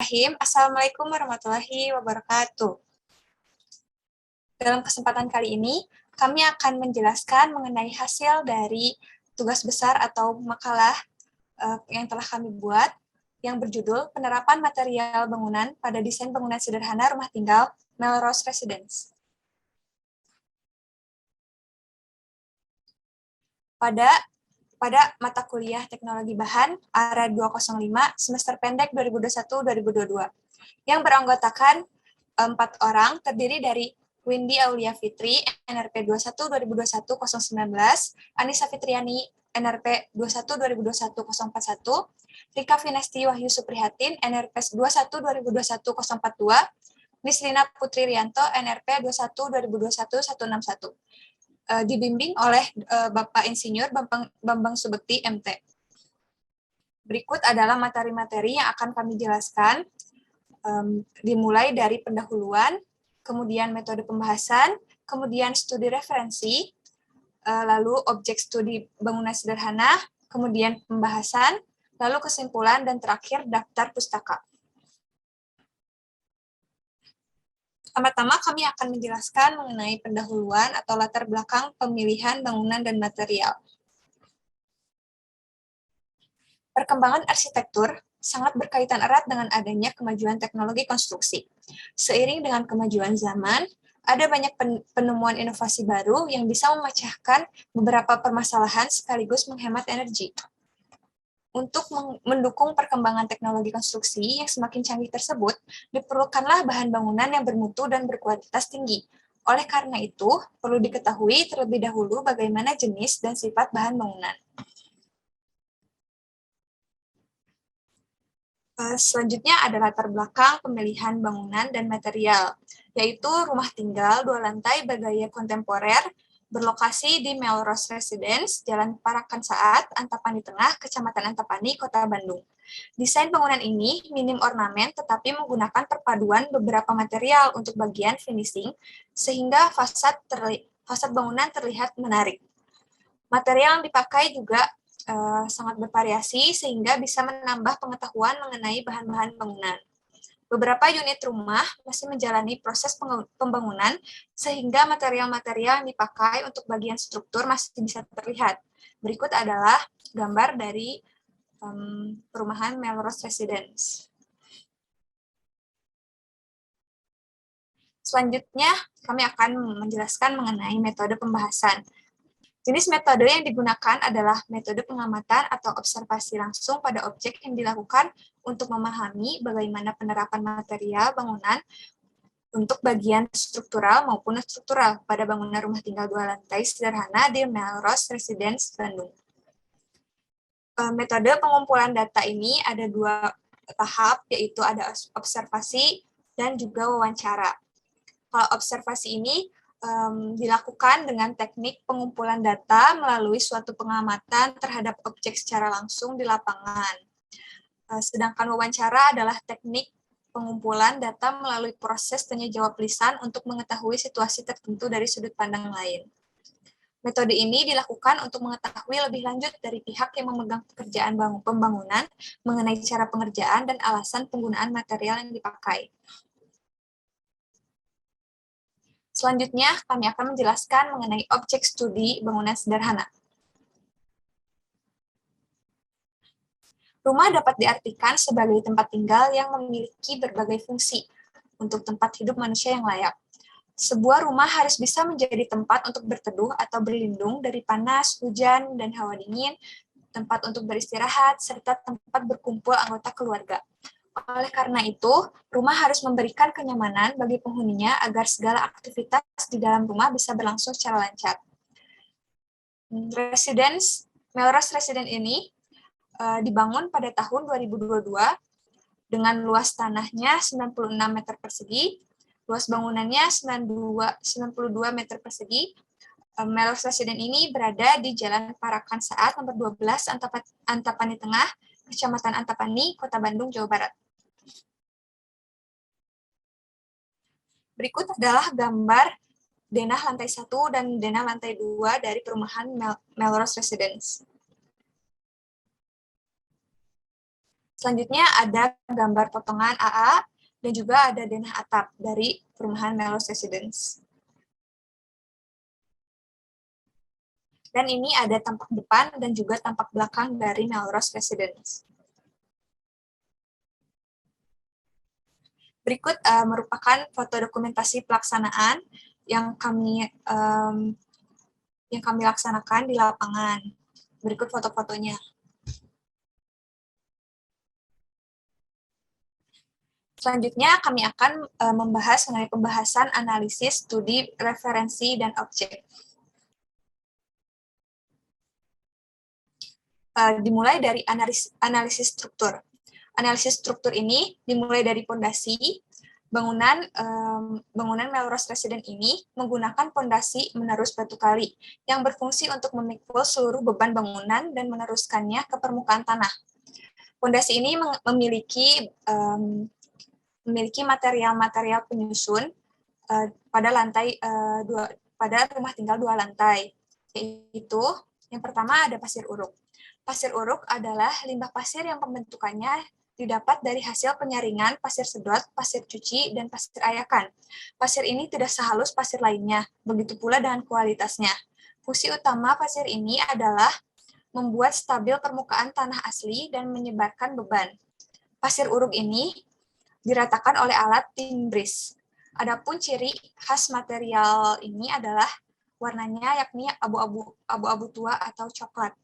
Bismillahirrahmanirrahim. Assalamualaikum warahmatullahi wabarakatuh. Dalam kesempatan kali ini, kami akan menjelaskan mengenai hasil dari tugas besar atau makalah yang telah kami buat, yang berjudul Penerapan Material Bangunan pada Desain Bangunan Sederhana Rumah Tinggal Melrose Residence. Pada mata kuliah Teknologi Bahan, ARA 205, semester pendek 2021-2022, yang beranggotakan 4 orang, terdiri dari Windy Aulia Fitri, NRP 21-2021-019, Anissa Fitriani, NRP 21-2021-041, Rika Finesti Wahyu Suprihatin, NRP 21-2021-042, Nislina Putri Rianto, NRP 21-2021-161. Dibimbing oleh Bapak Insinyur Bambang Subekti, MT. Berikut adalah materi-materi yang akan kami jelaskan, dimulai dari pendahuluan, kemudian metode pembahasan, kemudian studi referensi, lalu objek studi bangunan sederhana, kemudian pembahasan, lalu kesimpulan, dan terakhir daftar pustaka. Pertama-tama kami akan menjelaskan mengenai pendahuluan atau latar belakang pemilihan bangunan dan material. Perkembangan arsitektur sangat berkaitan erat dengan adanya kemajuan teknologi konstruksi. Seiring dengan kemajuan zaman, ada banyak penemuan inovasi baru yang bisa memecahkan beberapa permasalahan sekaligus menghemat energi. Untuk mendukung perkembangan teknologi konstruksi yang semakin canggih tersebut, diperlukanlah bahan bangunan yang bermutu dan berkualitas tinggi. Oleh karena itu, perlu diketahui terlebih dahulu bagaimana jenis dan sifat bahan bangunan. Selanjutnya ada latar belakang pemilihan bangunan dan material, yaitu rumah tinggal 2 lantai bergaya kontemporer, berlokasi di Melrose Residence, Jalan Parakan Saat, Antapani Tengah, Kecamatan Antapani, Kota Bandung. Desain bangunan ini minim ornamen tetapi menggunakan perpaduan beberapa material untuk bagian finishing, sehingga fasad bangunan terlihat menarik. Material yang dipakai juga sangat bervariasi sehingga bisa menambah pengetahuan mengenai bahan-bahan bangunan. Beberapa unit rumah masih menjalani proses pembangunan sehingga material-material yang dipakai untuk bagian struktur masih bisa terlihat. Berikut adalah gambar dari perumahan Melrose Residence. Selanjutnya, kami akan menjelaskan mengenai metode pembahasan. Jenis metode yang digunakan adalah metode pengamatan atau observasi langsung pada objek yang dilakukan untuk memahami bagaimana penerapan material bangunan untuk bagian struktural maupun struktural pada bangunan rumah tinggal 2 lantai sederhana di Melrose Residence, Bandung. Metode pengumpulan data ini ada 2 tahap, yaitu ada observasi dan juga wawancara. Kalau observasi ini dilakukan dengan teknik pengumpulan data melalui suatu pengamatan terhadap objek secara langsung di lapangan. Sedangkan wawancara adalah teknik pengumpulan data melalui proses tanya jawab lisan untuk mengetahui situasi tertentu dari sudut pandang lain. Metode ini dilakukan untuk mengetahui lebih lanjut dari pihak yang memegang pekerjaan pembangunan mengenai cara pengerjaan dan alasan penggunaan material yang dipakai. Selanjutnya, kami akan menjelaskan mengenai objek studi bangunan sederhana. Rumah dapat diartikan sebagai tempat tinggal yang memiliki berbagai fungsi untuk tempat hidup manusia yang layak. Sebuah rumah harus bisa menjadi tempat untuk berteduh atau berlindung dari panas, hujan, dan hawa dingin, tempat untuk beristirahat, serta tempat berkumpul anggota keluarga. Oleh karena itu, rumah harus memberikan kenyamanan bagi penghuninya agar segala aktivitas di dalam rumah bisa berlangsung secara lancar. Melrose Residence ini dibangun pada tahun 2022 dengan luas tanahnya 96 meter persegi, luas bangunannya 92 meter persegi. Melrose Residence ini berada di Jalan Parakan Saat, nomor 12, Antapani Tengah, Kecamatan Antapani, Kota Bandung, Jawa Barat. Berikut adalah gambar denah lantai 1 dan denah lantai 2 dari perumahan Melrose Residence. Selanjutnya ada gambar potongan AA dan juga ada denah atap dari perumahan Melrose Residence. Dan ini ada tampak depan dan juga tampak belakang dari Melrose Residence. Berikut merupakan foto dokumentasi pelaksanaan yang kami laksanakan di lapangan. Berikut foto-fotonya. Selanjutnya kami akan membahas mengenai pembahasan analisis, studi, referensi, dan objek. Dimulai dari analisis struktur. Analisis struktur ini dimulai dari pondasi. Bangunan Melrose Residence ini menggunakan pondasi menerus batu kali yang berfungsi untuk memikul seluruh beban bangunan dan meneruskannya ke permukaan tanah. Pondasi ini memiliki material-material penyusun pada rumah tinggal 2 lantai, yaitu yang pertama ada pasir uruk. Pasir uruk adalah limbah pasir yang pembentukannya didapat dari hasil penyaringan pasir sedot, pasir cuci, dan pasir ayakan. Pasir ini tidak sehalus pasir lainnya, begitu pula dengan kualitasnya. Fungsi utama pasir ini adalah membuat stabil permukaan tanah asli dan menyebarkan beban. Pasir uruk ini diratakan oleh alat timbris. Adapun ciri khas material ini adalah warnanya yakni abu-abu tua atau coklat.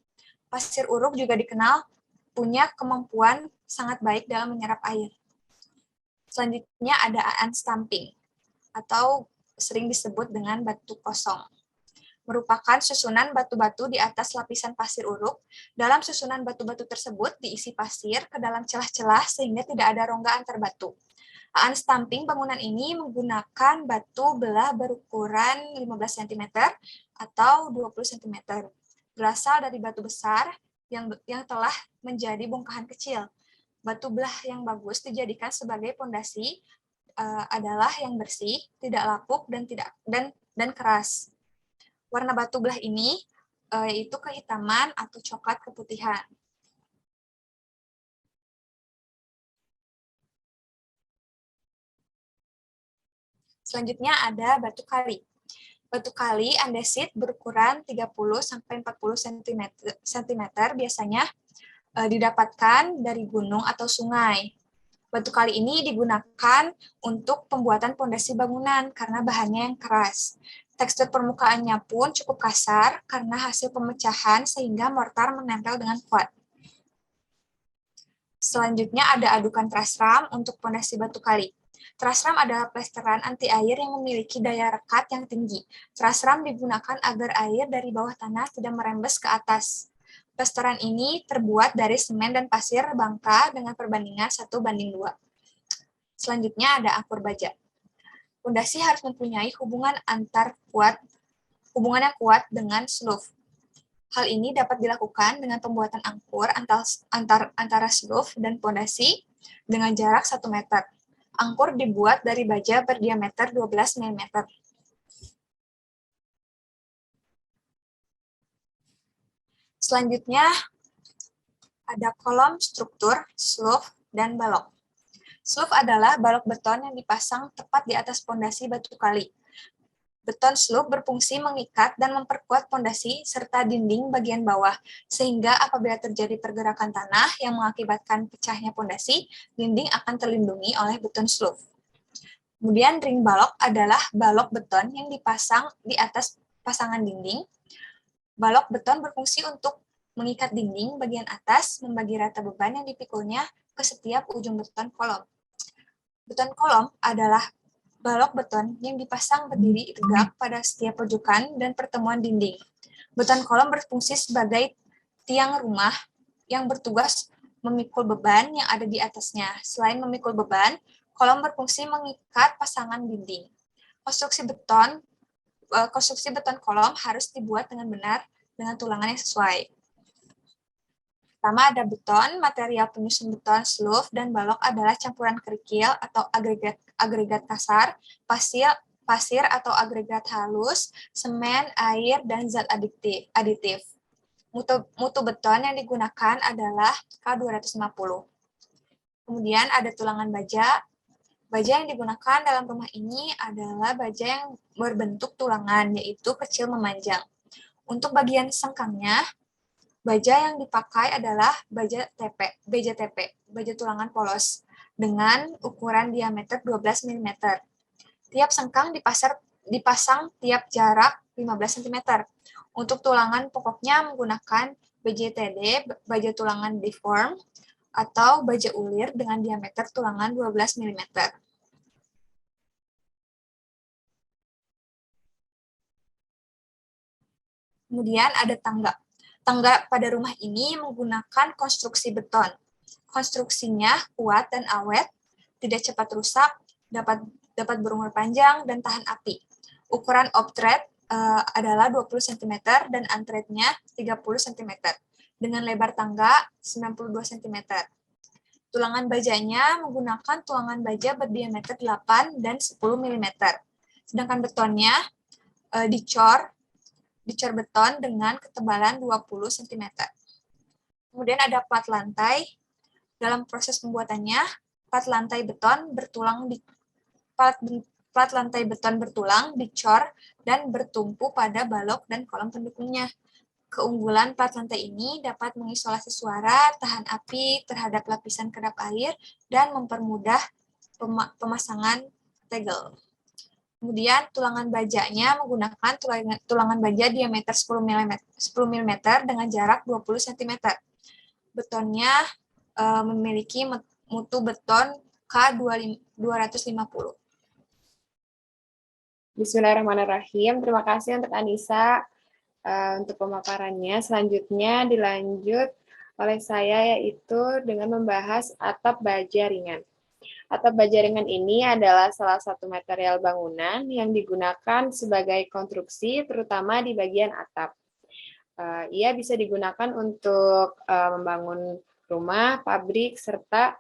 Pasir uruk juga dikenal punya kemampuan sangat baik dalam menyerap air. Selanjutnya ada unstamping atau sering disebut dengan batu kosong. Merupakan susunan batu-batu di atas lapisan pasir uruk. Dalam susunan batu-batu tersebut diisi pasir ke dalam celah-celah sehingga tidak ada rongga antar batu. Unstamping bangunan ini menggunakan batu belah berukuran 15 cm atau 20 cm. Berasal dari batu besar yang telah menjadi bongkahan kecil. Batu belah yang bagus dijadikan sebagai pondasi adalah yang bersih, tidak lapuk dan keras. Warna batu belah ini yaitu kehitaman atau coklat keputihan. Selanjutnya ada batu kali. Batu kali andesit berukuran 30-40 cm biasanya didapatkan dari gunung atau sungai. Batu kali ini digunakan untuk pembuatan pondasi bangunan karena bahannya yang keras. Tekstur permukaannya pun cukup kasar karena hasil pemecahan sehingga mortar menempel dengan kuat. Selanjutnya ada adukan trasram untuk pondasi batu kali. Trasram adalah plesteran anti air yang memiliki daya rekat yang tinggi. Trasram digunakan agar air dari bawah tanah tidak merembes ke atas. Plesteran ini terbuat dari semen dan pasir bangka dengan perbandingan 1:2. Selanjutnya ada angkur baja. Pondasi harus mempunyai hubungan yang kuat dengan slope. Hal ini dapat dilakukan dengan pembuatan angkur antara slope dan pondasi dengan jarak 1 meter. Angkur dibuat dari baja berdiameter 12 mm. Selanjutnya ada kolom struktur, slope, dan balok. Slope adalah balok beton yang dipasang tepat di atas pondasi batu kali. Beton slope berfungsi mengikat dan memperkuat pondasi serta dinding bagian bawah, sehingga apabila terjadi pergerakan tanah yang mengakibatkan pecahnya pondasi, dinding akan terlindungi oleh beton slope. Kemudian ring balok adalah balok beton yang dipasang di atas pasangan dinding. Balok beton berfungsi untuk mengikat dinding bagian atas, membagi rata beban yang dipikulnya ke setiap ujung beton kolom. Beton kolom adalah balok beton yang dipasang berdiri tegak pada setiap pojokan dan pertemuan dinding. Beton kolom berfungsi sebagai tiang rumah yang bertugas memikul beban yang ada di atasnya. Selain memikul beban, kolom berfungsi mengikat pasangan dinding. Konstruksi beton kolom harus dibuat dengan benar dengan tulangan yang sesuai. Pertama ada beton, material penyusun beton, slope, dan balok adalah campuran kerikil atau agregat kasar, pasir atau agregat halus, semen, air, dan zat aditif. Mutu beton yang digunakan adalah K250. Kemudian ada tulangan baja. Baja yang digunakan dalam rumah ini adalah baja yang berbentuk tulangan, yaitu kecil memanjang. Untuk bagian sengkangnya, baja yang dipakai adalah BJTP, baja tulangan polos, dengan ukuran diameter 12 mm. Tiap sengkang dipasang tiap jarak 15 cm. Untuk tulangan pokoknya menggunakan BJTD, baja tulangan deform, atau baja ulir dengan diameter tulangan 12 mm. Kemudian ada tangga. Tangga pada rumah ini menggunakan konstruksi beton. Konstruksinya kuat dan awet, tidak cepat rusak, dapat berumur panjang, dan tahan api. Ukuran optret adalah 20 cm dan antretnya 30 cm, dengan lebar tangga 92 cm. Tulangan bajanya menggunakan tulangan baja berdiameter 8 dan 10 mm. Sedangkan betonnya dicor beton dengan ketebalan 20 cm. Kemudian ada plat lantai. Dalam proses pembuatannya, plat lantai beton bertulang, dicor, dan bertumpu pada balok dan kolom pendukungnya. Keunggulan plat lantai ini dapat mengisolasi suara, tahan api terhadap lapisan kedap air, dan mempermudah pemasangan tegel. Kemudian tulangan bajanya menggunakan tulangan baja diameter 10 mm dengan jarak 20 cm. Betonnya memiliki mutu beton K250. Bismillahirrahmanirrahim. Terima kasih untuk Anissa untuk pemaparannya. Selanjutnya dilanjut oleh saya, yaitu dengan membahas atap baja ringan. Atap baja ringan ini adalah salah satu material bangunan yang digunakan sebagai konstruksi, terutama di bagian atap. Ia bisa digunakan untuk membangun rumah, pabrik, serta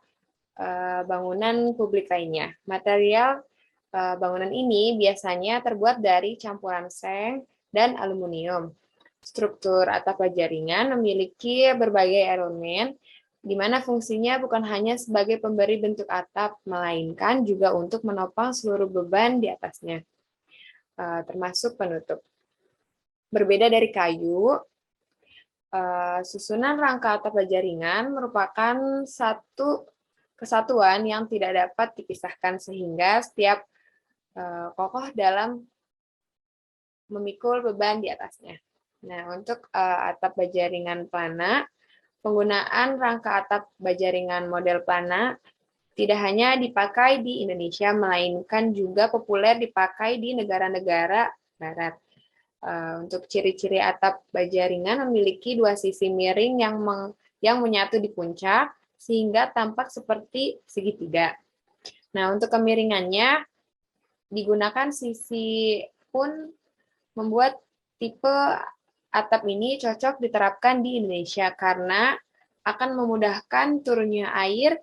bangunan publik lainnya. Material bangunan ini biasanya terbuat dari campuran seng dan aluminium. Struktur atap baja ringan memiliki berbagai elemen, di mana fungsinya bukan hanya sebagai pemberi bentuk atap, melainkan juga untuk menopang seluruh beban di atasnya, termasuk penutup. Berbeda dari kayu, susunan rangka atap baja ringan merupakan satu kesatuan yang tidak dapat dipisahkan, sehingga setiap kokoh dalam memikul beban di atasnya. Nah, untuk atap baja ringan plana, penggunaan rangka atap baja ringan model plana tidak hanya dipakai di Indonesia, melainkan juga populer dipakai di negara-negara barat. Untuk ciri-ciri atap baja ringan memiliki dua sisi miring yang menyatu di puncak, sehingga tampak seperti segitiga. Nah, untuk kemiringannya, digunakan sisi pun membuat tipe atap ini cocok diterapkan di Indonesia karena akan memudahkan turunnya air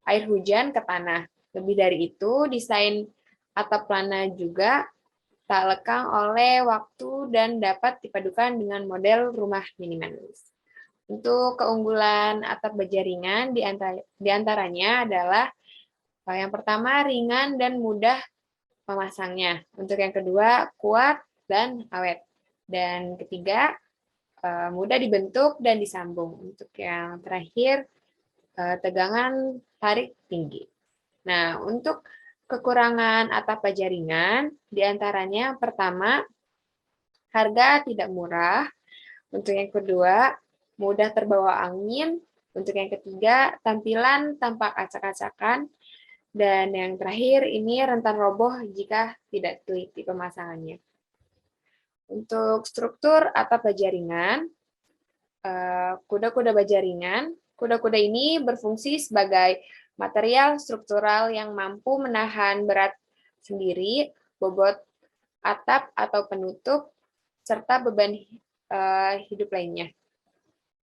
hujan ke tanah. Lebih dari itu, desain atap plana juga tak lekang oleh waktu dan dapat dipadukan dengan model rumah minimalis. Untuk keunggulan atap baja ringan diantaranya adalah yang pertama ringan dan mudah memasangnya. Untuk yang kedua kuat dan awet. Dan ketiga mudah dibentuk dan disambung. Untuk yang terakhir tegangan tarik tinggi. Nah, untuk kekurangan atap baja ringan, diantaranya pertama, harga tidak murah. Untuk yang kedua, mudah terbawa angin. Untuk yang ketiga, tampilan tampak acak-acakan. Dan yang terakhir, ini rentan roboh jika tidak teliti pemasangannya. Untuk struktur atap baja ringan, kuda-kuda baja ringan, kuda-kuda ini berfungsi sebagai material struktural yang mampu menahan berat sendiri, bobot atap atau penutup, serta beban hidup lainnya.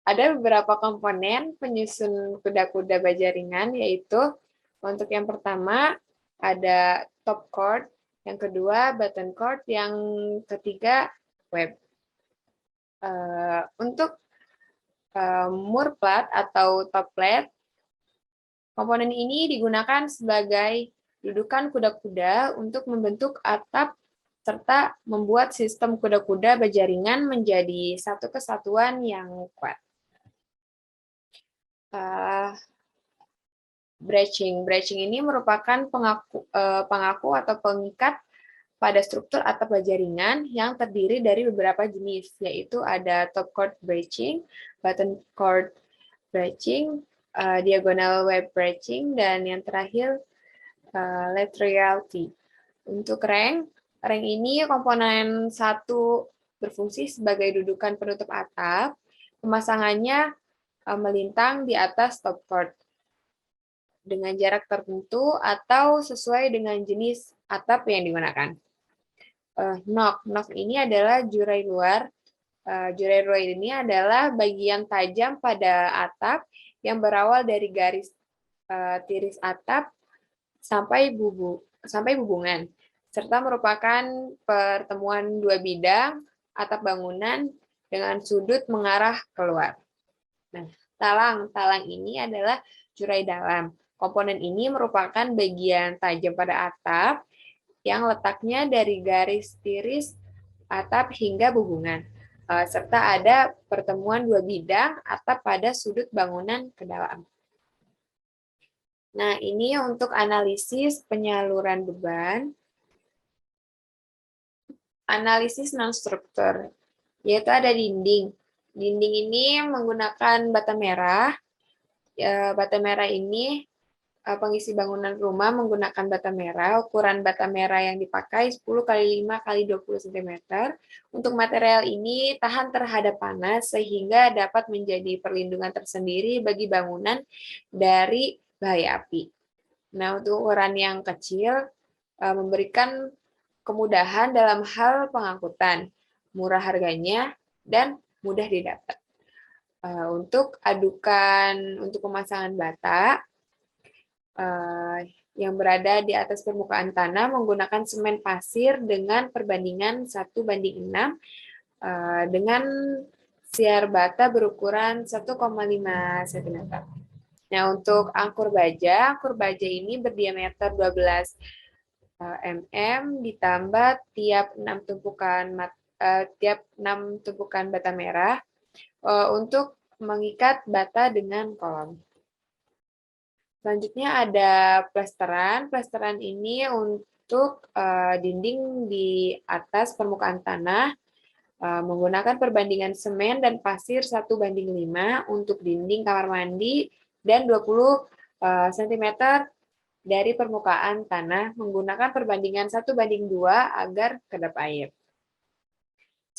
Ada beberapa komponen penyusun kuda-kuda baja ringan, yaitu untuk yang pertama ada top chord, yang kedua button chord, yang ketiga web. Untuk mur plat atau top plate, Komponen ini digunakan sebagai dudukan kuda-kuda untuk membentuk atap serta membuat sistem kuda-kuda berjaringan menjadi satu kesatuan yang kuat. Bracing ini merupakan pengaku atau pengikat pada struktur atap berjaringan yang terdiri dari beberapa jenis, yaitu ada top chord bracing, bottom chord bracing, diagonal web bracing, dan yang terakhir lateral T. Untuk ring ini komponen satu berfungsi sebagai dudukan penutup atap, pemasangannya melintang di atas top chord dengan jarak tertentu atau sesuai dengan jenis atap yang digunakan. Knock ini adalah jurai luar. Jurai luar ini adalah bagian tajam pada atap yang berawal dari garis tiris atap sampai bubungan, serta merupakan pertemuan dua bidang atap bangunan dengan sudut mengarah keluar. Nah, talang ini adalah jurai dalam. Komponen ini merupakan bagian tajam pada atap yang letaknya dari garis tiris atap hingga bubungan, serta ada pertemuan dua bidang atap pada sudut bangunan ke dalam. Nah, ini untuk analisis penyaluran beban. Analisis non-struktur, yaitu ada dinding. Dinding ini menggunakan bata merah. Bata merah ini pengisi bangunan rumah menggunakan bata merah. Ukuran bata merah yang dipakai 10 x 5 x 20 cm. Untuk material ini tahan terhadap panas sehingga dapat menjadi perlindungan tersendiri bagi bangunan dari bahaya api. Nah, untuk ukuran yang kecil memberikan kemudahan dalam hal pengangkutan, murah harganya, dan mudah didapat. Untuk pemasangan bata, yang berada di atas permukaan tanah menggunakan semen pasir dengan perbandingan 1:6 dengan siar bata berukuran 1,5 cm. Nah, untuk angkur baja ini berdiameter 12 mm ditambah tiap 6 tumpukan bata merah untuk mengikat bata dengan kolom. Selanjutnya ada plesteran. Plesteran ini untuk dinding di atas permukaan tanah menggunakan perbandingan semen dan pasir 1:5 untuk dinding kamar mandi dan 20 cm dari permukaan tanah menggunakan perbandingan 1:2 agar kedap air.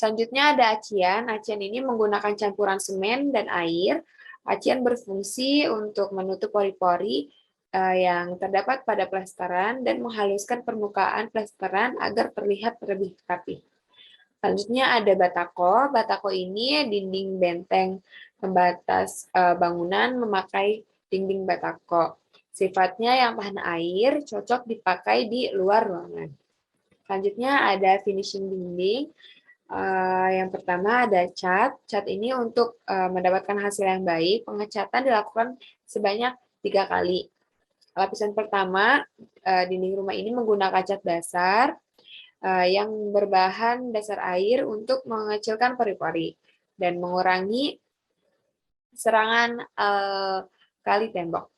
Selanjutnya ada acian. Acian ini menggunakan campuran semen dan air. Acian berfungsi untuk menutup pori-pori yang terdapat pada plesteran dan menghaluskan permukaan plesteran agar terlihat lebih rapi. Selanjutnya ada batako. Batako ini dinding benteng pembatas bangunan memakai dinding batako. Sifatnya yang tahan air, cocok dipakai di luar ruangan. Selanjutnya ada finishing dinding. Yang pertama ada cat. Cat ini untuk mendapatkan hasil yang baik, pengecatan dilakukan sebanyak 3 kali. Lapisan pertama, dinding rumah ini menggunakan cat dasar yang berbahan dasar air untuk mengecilkan pori-pori dan mengurangi serangan kali tembok.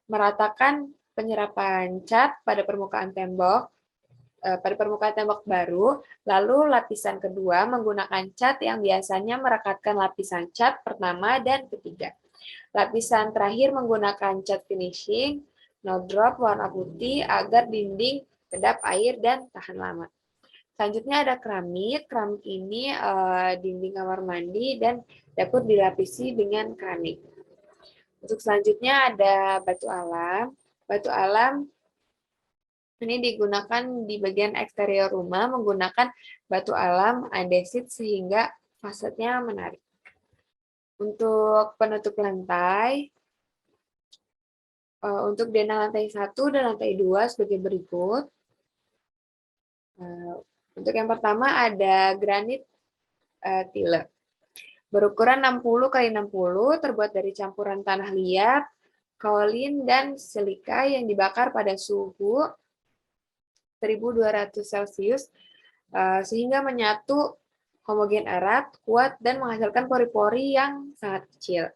Meratakan penyerapan cat pada permukaan tembok baru, lalu lapisan kedua menggunakan cat yang biasanya merekatkan lapisan cat pertama dan ketiga. Lapisan terakhir menggunakan cat finishing, no drop warna putih agar dinding kedap air dan tahan lama. Selanjutnya ada keramik. Keramik ini dinding kamar mandi dan dapur dilapisi dengan keramik. Untuk selanjutnya ada batu alam. Batu alam ini digunakan di bagian eksterior rumah menggunakan batu alam andesit sehingga fasadnya menarik. Untuk penutup lantai, untuk denah lantai 1 dan lantai 2 sebagai berikut. Untuk yang pertama ada granit tile. Berukuran 60 x 60, terbuat dari campuran tanah liat, kaolin, dan silika yang dibakar pada suhu 1200 Celcius sehingga menyatu homogen erat, kuat, dan menghasilkan pori-pori yang sangat kecil.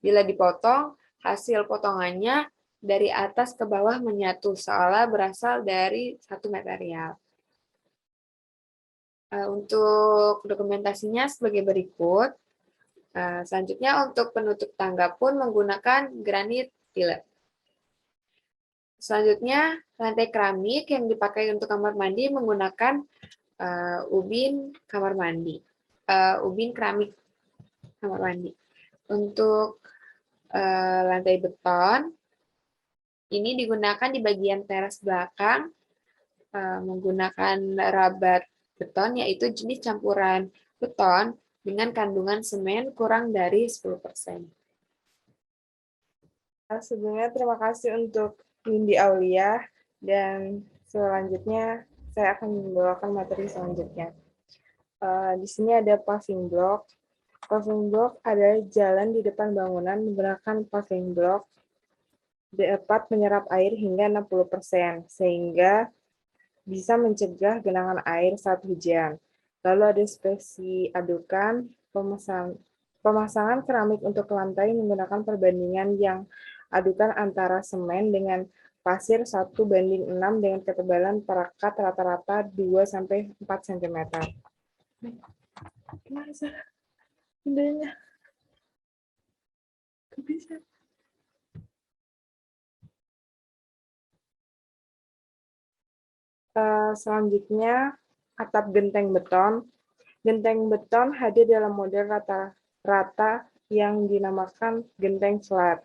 Bila dipotong, hasil potongannya dari atas ke bawah menyatu, seolah berasal dari satu material. Untuk dokumentasinya sebagai berikut. Selanjutnya untuk penutup tangga pun menggunakan granit fillet. Selanjutnya lantai keramik yang dipakai untuk kamar mandi menggunakan ubin kamar mandi, ubin keramik kamar mandi. Untuk lantai beton ini digunakan di bagian teras belakang menggunakan rabat beton, yaitu jenis campuran beton dengan kandungan semen kurang dari 10%. Sebelumnya terima kasih untuk Windy Aulia, dan selanjutnya saya akan membawakan materi selanjutnya. Di sini ada paving block. Paving block adalah jalan di depan bangunan menggunakan paving block dapat menyerap air hingga 60%, sehingga bisa mencegah genangan air saat hujan. Lalu ada spesi adukan, pemasangan keramik untuk lantai menggunakan perbandingan yang adukan antara semen dengan pasir 1:6 dengan ketebalan perekat rata-rata 2-4 cm. Gimana cara pindahnya? Bisa. Selanjutnya, atap genteng beton. Genteng beton hadir dalam model rata-rata yang dinamakan genteng flat.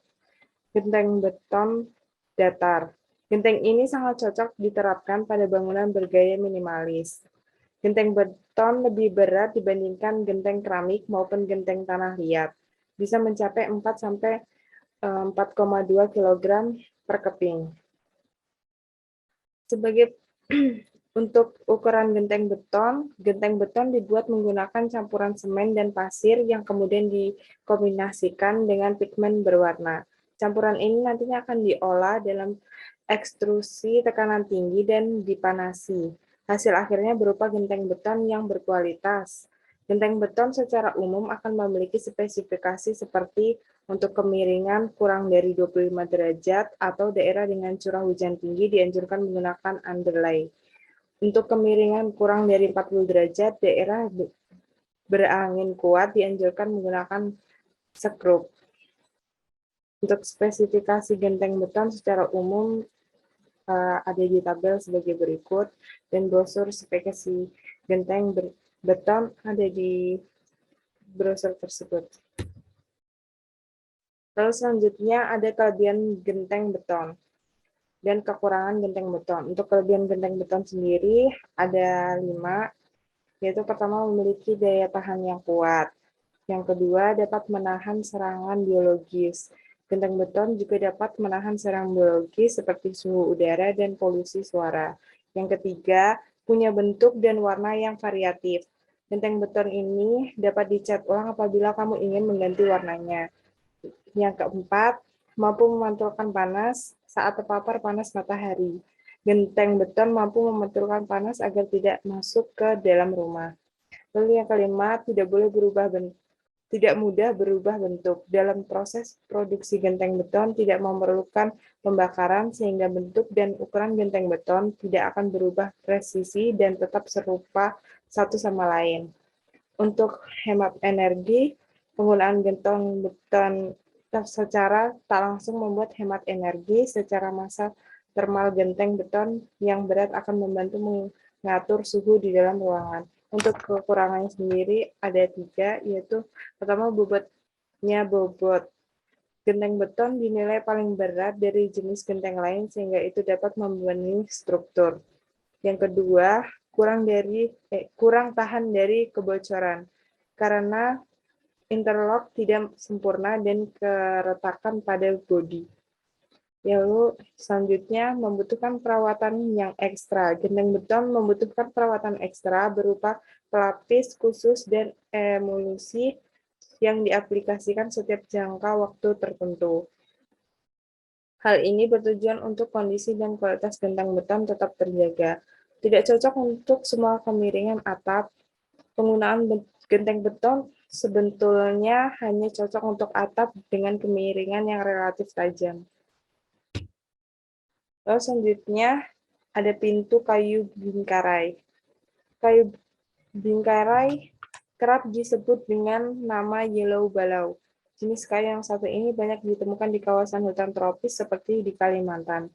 Genteng beton datar. Genteng ini sangat cocok diterapkan pada bangunan bergaya minimalis. Genteng beton lebih berat dibandingkan genteng keramik maupun genteng tanah liat. Bisa mencapai 4-4,2 kg per keping. Sebagai untuk ukuran genteng beton dibuat menggunakan campuran semen dan pasir yang kemudian dikombinasikan dengan pigmen berwarna. Campuran ini nantinya akan diolah dalam ekstrusi tekanan tinggi dan dipanasi. Hasil akhirnya berupa genteng beton yang berkualitas. Genteng beton secara umum akan memiliki spesifikasi seperti untuk kemiringan kurang dari 25 derajat atau daerah dengan curah hujan tinggi dianjurkan menggunakan underlay. Untuk kemiringan kurang dari 40 derajat, daerah berangin kuat dianjurkan menggunakan sekrup. Untuk spesifikasi genteng beton secara umum ada di tabel sebagai berikut, dan brosur spesifikasi genteng beton ada di brosur tersebut. Lalu selanjutnya ada kelebihan genteng beton dan kekurangan genteng beton. Untuk kelebihan genteng beton sendiri ada 5, yaitu pertama memiliki daya tahan yang kuat. Yang kedua dapat menahan serangan biologis. Genteng beton juga dapat menahan serangan biologis seperti suhu udara dan polusi suara. Yang ketiga, punya bentuk dan warna yang variatif. Genteng beton ini dapat dicat ulang apabila kamu ingin mengganti warnanya. Yang keempat, mampu memantulkan panas saat terpapar panas matahari. Genteng beton mampu memantulkan panas agar tidak masuk ke dalam rumah. Lalu yang kelima, tidak mudah berubah bentuk. Dalam proses produksi genteng beton tidak memerlukan pembakaran sehingga bentuk dan ukuran genteng beton tidak akan berubah presisi dan tetap serupa satu sama lain. Untuk hemat energi, penggunaan genteng beton secara tak langsung membuat hemat energi. Secara massa termal genteng beton yang berat akan membantu mengatur suhu di dalam ruangan. Untuk kekurangannya sendiri ada 3, yaitu pertama bobot. Genteng beton dinilai paling berat dari jenis genteng lain sehingga itu dapat membebani struktur. Yang kedua, kurang tahan dari kebocoran karena interlock tidak sempurna dan keretakan pada bodi. Lalu selanjutnya membutuhkan perawatan yang ekstra. Genteng beton membutuhkan perawatan ekstra berupa pelapis khusus dan emulsi yang diaplikasikan setiap jangka waktu tertentu. Hal ini bertujuan untuk kondisi dan kualitas genteng beton tetap terjaga. Tidak cocok untuk semua kemiringan atap. Penggunaan genteng beton sebetulnya hanya cocok untuk atap dengan kemiringan yang relatif tajam. Lalu selanjutnya ada pintu kayu bingkarai. Kayu bingkarai kerap disebut dengan nama yellow balau. Jenis kayu yang satu ini banyak ditemukan di kawasan hutan tropis seperti di Kalimantan.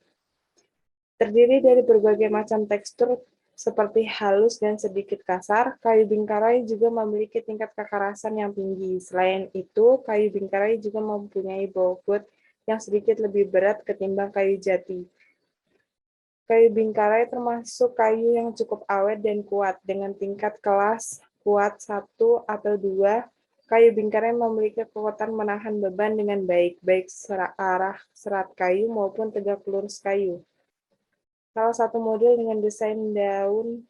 Terdiri dari berbagai macam tekstur seperti halus dan sedikit kasar, kayu bingkarai juga memiliki tingkat kekerasan yang tinggi. Selain itu, kayu bingkarai juga mempunyai bobot yang sedikit lebih berat ketimbang kayu jati. Kayu bingkarai termasuk kayu yang cukup awet dan kuat, dengan tingkat kelas kuat 1 atau 2. Kayu bingkarai memiliki kekuatan menahan beban dengan baik, baik arah serat kayu maupun tegak lurus kayu. Salah satu model dengan desain daun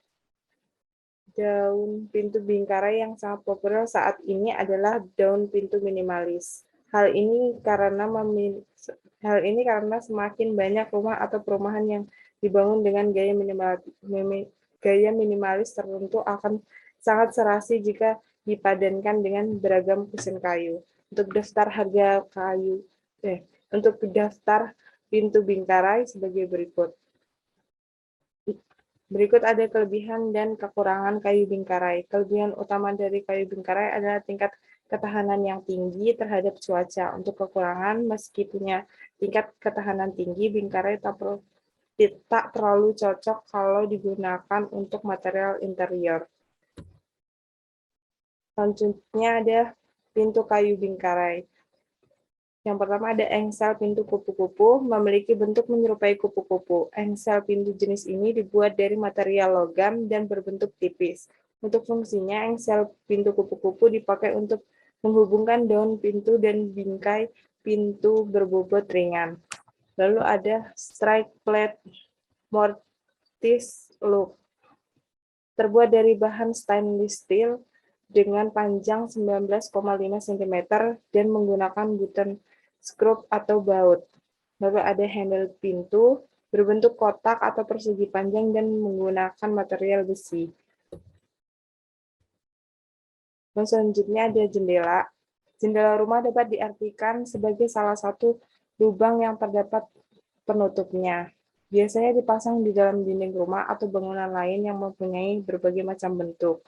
pintu bingkarai yang sangat populer saat ini adalah daun pintu minimalis. Hal ini karena semakin banyak rumah atau perumahan yang dibangun dengan gaya minimalis tertentu akan sangat serasi jika dipadankan dengan beragam kusen kayu. Untuk daftar pintu bingkarai sebagai berikut. Berikut ada kelebihan dan kekurangan kayu bingkarai. Kelebihan utama dari kayu bingkarai adalah tingkat ketahanan yang tinggi terhadap cuaca. Untuk kekurangan, meski punya tingkat ketahanan tinggi, bingkarai tak terlalu cocok kalau digunakan untuk material interior. Selanjutnya ada pintu kayu bingkarai. Yang pertama ada engsel pintu kupu-kupu, memiliki bentuk menyerupai kupu-kupu. Engsel pintu jenis ini dibuat dari material logam dan berbentuk tipis. Untuk fungsinya, engsel pintu kupu-kupu dipakai untuk menghubungkan daun pintu dan bingkai pintu berbobot ringan. Lalu ada strike plate mortise loop. Terbuat dari bahan stainless steel dengan panjang 19,5 cm dan menggunakan button skrup atau baut. Lalu ada handle pintu, berbentuk kotak atau persegi panjang dan menggunakan material besi. Dan selanjutnya ada jendela. Jendela rumah dapat diartikan sebagai salah satu lubang yang terdapat penutupnya. Biasanya dipasang di dalam dinding rumah atau bangunan lain yang mempunyai berbagai macam bentuk.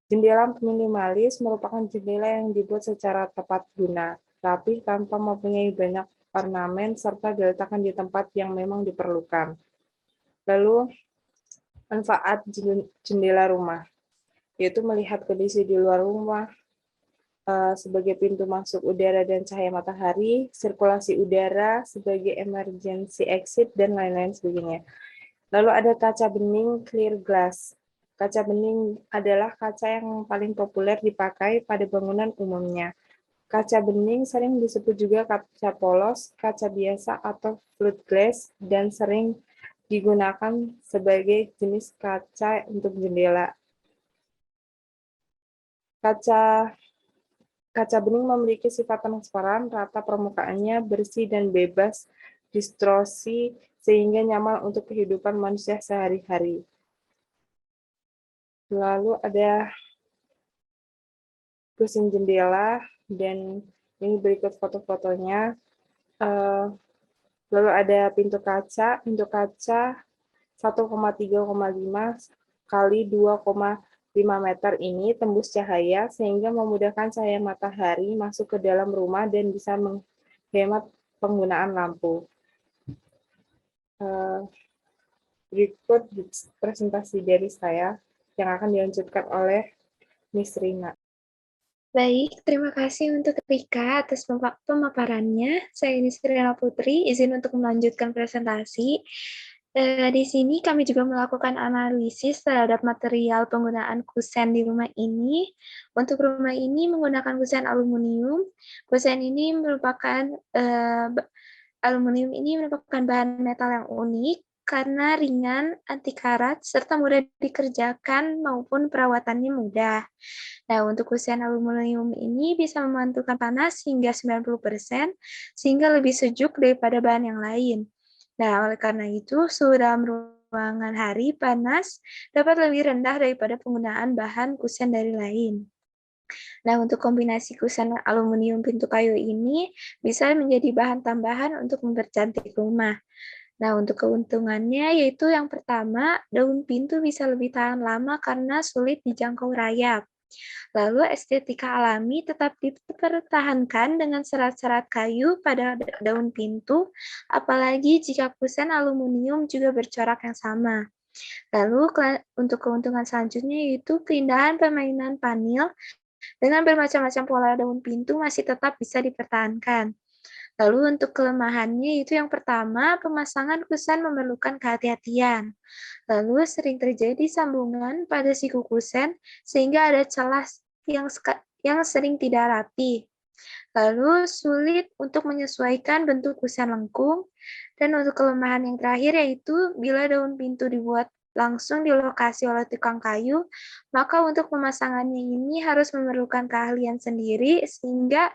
Jendela minimalis merupakan jendela yang dibuat secara tepat guna, rapi tanpa mempunyai banyak ornamen serta diletakkan di tempat yang memang diperlukan. Lalu, manfaat jendela rumah, yaitu melihat kondisi di luar rumah sebagai pintu masuk udara dan cahaya matahari, sirkulasi udara sebagai emergency exit, dan lain-lain sebagainya. Lalu ada kaca bening clear glass. Kaca bening adalah kaca yang paling populer dipakai pada bangunan umumnya. Kaca bening sering disebut juga kaca polos, kaca biasa, atau float glass, dan sering digunakan sebagai jenis kaca untuk jendela. Kaca bening memiliki sifat transparan, rata permukaannya, bersih dan bebas distorsi sehingga nyaman untuk kehidupan manusia sehari-hari. Lalu ada kusen jendela, dan ini berikut foto-fotonya. Lalu ada pintu kaca 1,3,5 kali 2,5 meter ini tembus cahaya sehingga memudahkan cahaya matahari masuk ke dalam rumah dan bisa menghemat penggunaan lampu. Berikut presentasi dari saya yang akan dilanjutkan oleh Miss Rina. Baik, terima kasih untuk Rika atas pemaparannya. Saya Ines Rina Putri, izin untuk melanjutkan presentasi. Di sini kami juga melakukan analisis terhadap material penggunaan kusen di rumah ini. Untuk rumah ini menggunakan kusen aluminium. Kusen ini merupakan aluminium ini merupakan bahan metal yang unik. karena ringan, anti karat, serta mudah dikerjakan maupun perawatannya mudah. Nah, untuk kusen aluminium ini bisa memantulkan panas hingga 90%, sehingga lebih sejuk daripada bahan yang lain. Nah, oleh karena itu, suhu dalam ruangan hari panas dapat lebih rendah daripada penggunaan bahan kusen dari lain. Nah, untuk kombinasi kusen aluminium pintu kayu ini bisa menjadi bahan tambahan untuk mempercantik rumah. Nah, untuk keuntungannya yaitu yang pertama, daun pintu bisa lebih tahan lama karena sulit dijangkau rayap. Lalu estetika alami tetap dipertahankan dengan serat-serat kayu pada daun pintu, apalagi jika kusen aluminium juga bercorak yang sama. Lalu untuk keuntungan selanjutnya yaitu keindahan permainan panel dengan bermacam-macam pola daun pintu masih tetap bisa dipertahankan. Lalu untuk kelemahannya itu yang pertama, pemasangan kusen memerlukan kehati-hatian. Lalu sering terjadi sambungan pada siku kusen sehingga ada celah yang sering tidak rapi. Lalu sulit untuk menyesuaikan bentuk kusen lengkung. Dan untuk kelemahan yang terakhir yaitu bila daun pintu dibuat langsung di lokasi oleh tukang kayu, maka untuk pemasangannya ini harus memerlukan keahlian sendiri sehingga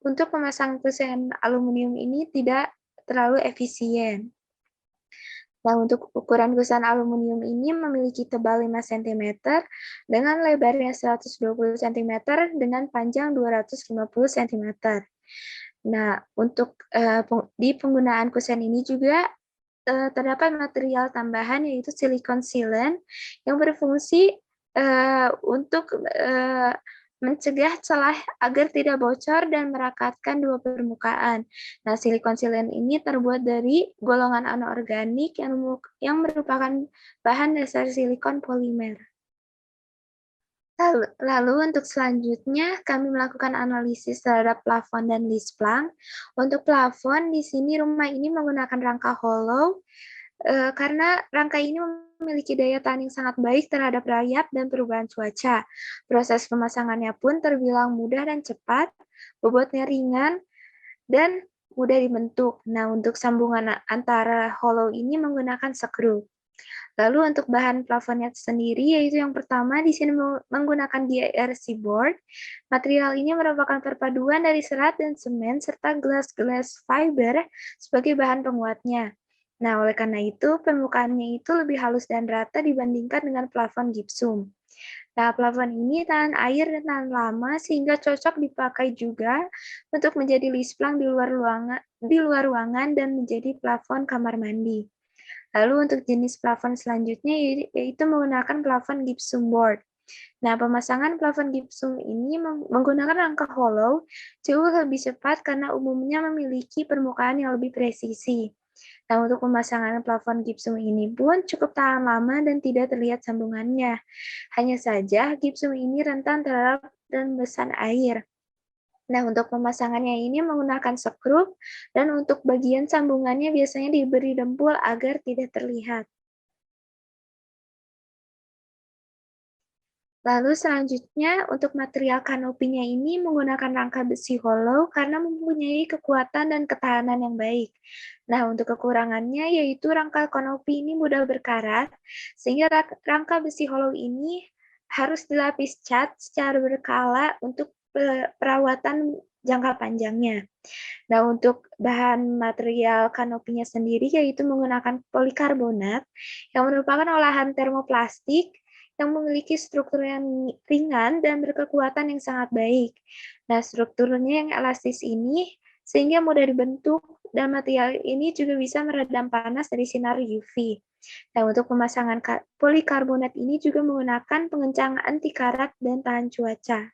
untuk pemasangan kusen aluminium ini tidak terlalu efisien. Nah, untuk ukuran kusen aluminium ini memiliki tebal 5 cm dengan lebarnya 120 cm dengan panjang 250 cm. Nah, untuk di penggunaan kusen ini juga terdapat material tambahan yaitu silikon sealant yang berfungsi untuk mencegah celah agar tidak bocor dan merakatkan dua permukaan. Nah, silikon sealant ini terbuat dari golongan anorganik yang merupakan bahan dasar silikon polimer. Lalu untuk selanjutnya kami melakukan analisis terhadap plafon dan lisplang. Untuk plafon di sini rumah ini menggunakan rangka hollow karena rangka ini memiliki daya tahan yang sangat baik terhadap rayap dan perubahan cuaca. Proses pemasangannya pun terbilang mudah dan cepat, bobotnya ringan, dan mudah dibentuk. Nah, untuk sambungan antara hollow ini menggunakan skru. Lalu untuk bahan plafonnya sendiri, yaitu yang pertama di sini menggunakan DRC board. Material ini merupakan perpaduan dari serat dan semen serta glass fiber sebagai bahan penguatnya. Nah, oleh karena itu, permukaannya itu lebih halus dan rata dibandingkan dengan plafon gipsum. Nah, plafon ini tahan air dan tahan lama sehingga cocok dipakai juga untuk menjadi lisplang di luar ruangan dan menjadi plafon kamar mandi. Lalu untuk jenis plafon selanjutnya yaitu menggunakan plafon gypsum board. Nah, pemasangan plafon gypsum ini menggunakan rangka hollow jauh lebih cepat karena umumnya memiliki permukaan yang lebih presisi. Nah, untuk pemasangan plafon gypsum ini pun cukup tahan lama dan tidak terlihat sambungannya. Hanya saja gypsum ini rentan terhadap rembesan air. Nah, untuk pemasangannya ini menggunakan skrup, dan untuk bagian sambungannya biasanya diberi dempul agar tidak terlihat. Lalu selanjutnya, untuk material kanopinya ini menggunakan rangka besi hollow karena mempunyai kekuatan dan ketahanan yang baik. Nah, untuk kekurangannya yaitu rangka kanopi ini mudah berkarat, sehingga rangka besi hollow ini harus dilapis cat secara berkala untuk perawatan jangka panjangnya. Nah, untuk bahan material kanopinya sendiri yaitu menggunakan polikarbonat yang merupakan olahan termoplastik yang memiliki struktur yang ringan dan berkekuatan yang sangat baik. Nah, strukturnya yang elastis ini sehingga mudah dibentuk dan material ini juga bisa meredam panas dari sinar UV. Nah, untuk pemasangan polikarbonat ini juga menggunakan pengencang anti karat dan tahan cuaca.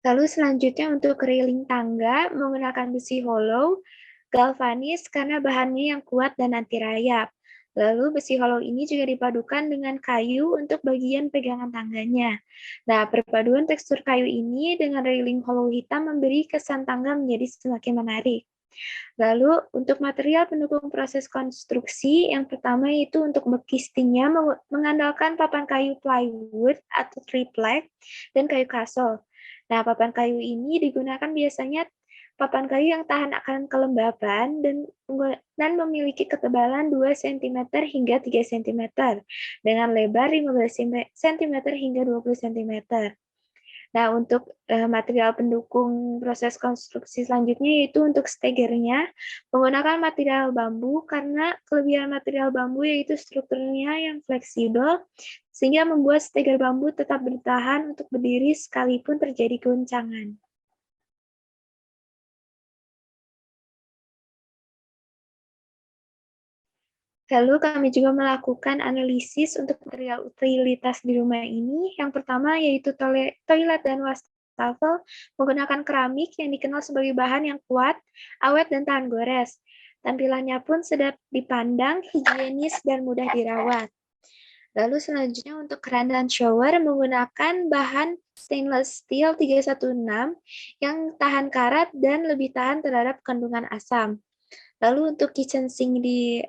Lalu selanjutnya untuk railing tangga menggunakan besi hollow, galvanis karena bahannya yang kuat dan anti rayap. Lalu besi hollow ini juga dipadukan dengan kayu untuk bagian pegangan tangganya. Nah, perpaduan tekstur kayu ini dengan railing hollow hitam memberi kesan tangga menjadi semakin menarik. Lalu untuk material pendukung proses konstruksi, yang pertama yaitu untuk castingnya mengandalkan papan kayu plywood atau triplek dan kayu kasol. Nah, papan kayu ini digunakan biasanya papan kayu yang tahan akan kelembaban dan memiliki ketebalan 2 cm hingga 3 cm dengan lebar 15 cm hingga 20 cm. Nah, untuk material pendukung proses konstruksi selanjutnya yaitu untuk stegernya menggunakan material bambu karena kelebihan material bambu yaitu strukturnya yang fleksibel sehingga membuat steger bambu tetap bertahan untuk berdiri sekalipun terjadi goncangan. Lalu kami juga melakukan analisis untuk material utilitas di rumah ini. Yang pertama yaitu toilet dan wastafel menggunakan keramik yang dikenal sebagai bahan yang kuat, awet, dan tahan gores. Tampilannya pun sedap dipandang, higienis, dan mudah dirawat. Lalu selanjutnya untuk keran dan shower menggunakan bahan stainless steel 316 yang tahan karat dan lebih tahan terhadap kandungan asam. Lalu untuk kitchen sink di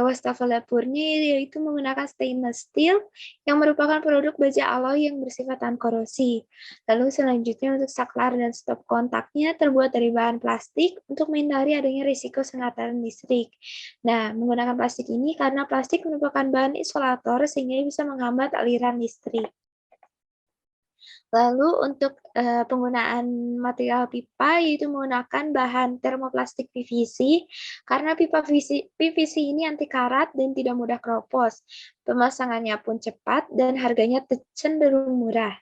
wastafel dapurnya yaitu menggunakan stainless steel yang merupakan produk baja alloy yang bersifat tahan korosi. Lalu selanjutnya untuk saklar dan stop kontaknya terbuat dari bahan plastik untuk menghindari adanya risiko sengatan listrik. Nah, menggunakan plastik ini karena plastik merupakan bahan isolator sehingga bisa menghambat aliran listrik. Lalu untuk penggunaan material pipa yaitu menggunakan bahan termoplastik PVC karena pipa PVC ini anti karat dan tidak mudah keropos. Pemasangannya pun cepat dan harganya cenderung murah.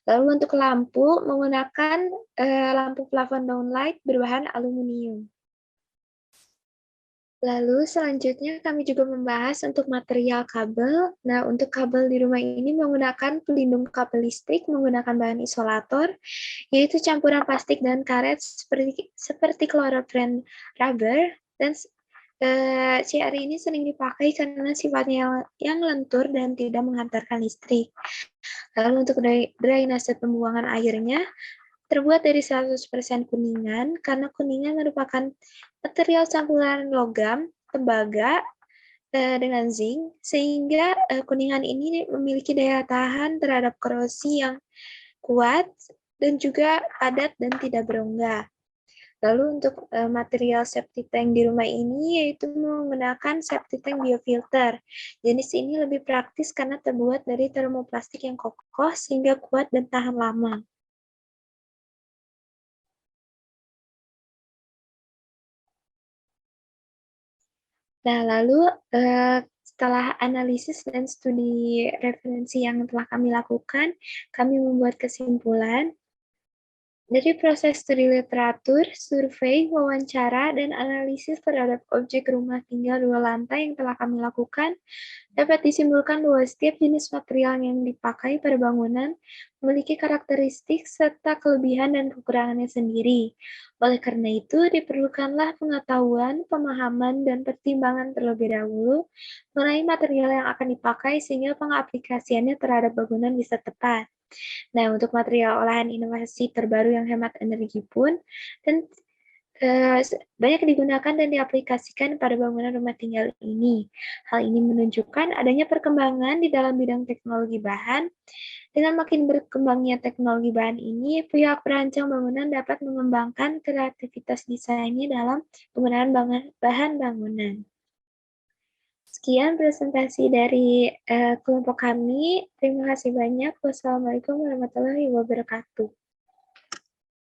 Lalu untuk lampu menggunakan lampu plafon downlight berbahan aluminium. Lalu selanjutnya kami juga membahas untuk material kabel. Nah, untuk kabel di rumah ini menggunakan pelindung kabel listrik menggunakan bahan isolator, yaitu campuran plastik dan karet seperti chloroprene rubber, dan CR ini sering dipakai karena sifatnya yang lentur dan tidak menghantarkan listrik. Lalu untuk drainase pembuangan airnya, terbuat dari 100% kuningan, karena kuningan merupakan material campuran logam, tembaga, dengan zinc, sehingga kuningan ini memiliki daya tahan terhadap korosi yang kuat, dan juga padat dan tidak berongga. Lalu untuk material septic tank di rumah ini yaitu menggunakan septic tank biofilter. Jenis ini lebih praktis karena terbuat dari termoplastik yang kokoh sehingga kuat dan tahan lama. Nah, lalu setelah analisis dan studi referensi yang telah kami lakukan, kami membuat kesimpulan. Dari proses studi literatur, survei, wawancara, dan analisis terhadap objek rumah tinggal 2 lantai yang telah kami lakukan, dapat disimpulkan bahwa setiap jenis material yang dipakai pada bangunan memiliki karakteristik serta kelebihan dan kekurangannya sendiri. Oleh karena itu, diperlukanlah pengetahuan, pemahaman, dan pertimbangan terlebih dahulu mengenai material yang akan dipakai sehingga pengaplikasiannya terhadap bangunan bisa tepat. Nah, untuk material olahan inovasi terbaru yang hemat energi pun dan banyak digunakan dan diaplikasikan pada bangunan rumah tinggal ini. Hal ini menunjukkan adanya perkembangan di dalam bidang teknologi bahan. Dengan makin berkembangnya teknologi bahan ini, pihak perancang bangunan dapat mengembangkan kreativitas desainnya dalam penggunaan bahan bangunan. Sekian presentasi dari kelompok kami. Terima kasih banyak. Wassalamualaikum warahmatullahi wabarakatuh.